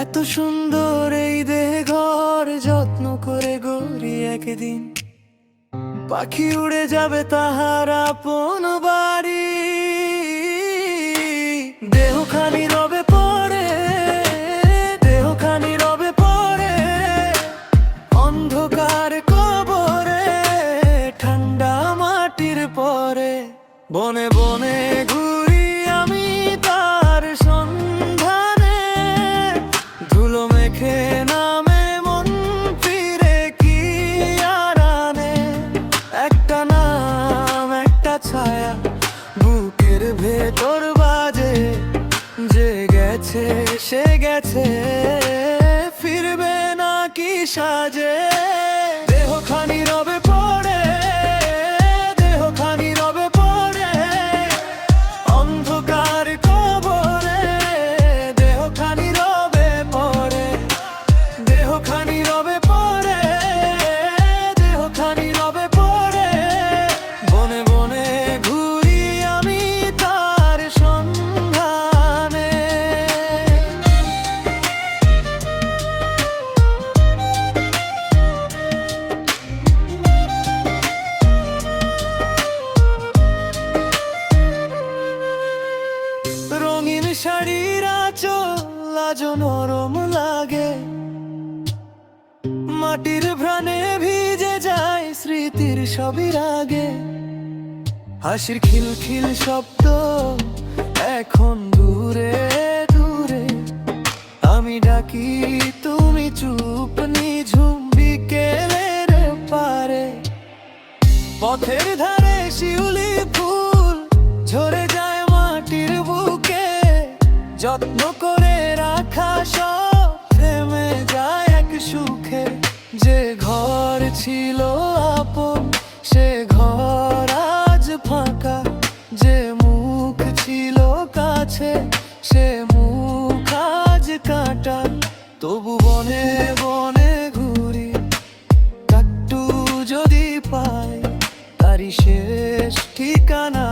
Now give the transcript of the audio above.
এত সুন্দর এই দেহ ঘর যত্ন করে গড়ি একদিন পাখি উড়ে যাবে তাহার আপন বাড়ি। দেহখানি রবে পড়ে, দেহখানি রবে পড়ে অন্ধকার কবরে, ঠান্ডা মাটির পরে। বনে বনে ঘুরি আমি তার সন্ধানে, ধুলো মেখে নামে মন ফিরে কি আর আনে। একটা নাম একটা ছায়া বুকের ভেতর বাজে, যে গেছে সে গেছে ফিরবে না কি সাজে। দেহখানি রবে পড়ে, দেহখানি রবে পড়ে অন্ধকার কবরে, দেহখানি রবে পড়ে, দেহখানি রবে পড়ে, দেহখানি রবে পড়ে। বনে বনে ঘুরি আমি তার সন্ধানে। রঙিন শাড়ির আঁচল আজ নরম লাগে, মাটির ভ্রাণে ভিজে যায় স্মৃতির সবই রাগে। হাসির খিলখিল শব্দ এখন দূরে দূরে, আমি ডাকি তুমি চুপ নিঝুম বিকেলের পারে। পথের ধারে শিউলি ফুল ঝরে যায় মাটির বুকে, যত্ন করে রাখা সব থেমে যায় এক সুখে। যে ঘর ছিল আপন সে ঘর আজ ফাঁকা, যে মুখ ছিল কাছে সে মুখ আজ কাঁটা। তবু বনে বনে ঘুরি কাট্টু যদি পাই তারি শেষ ঠিকানা।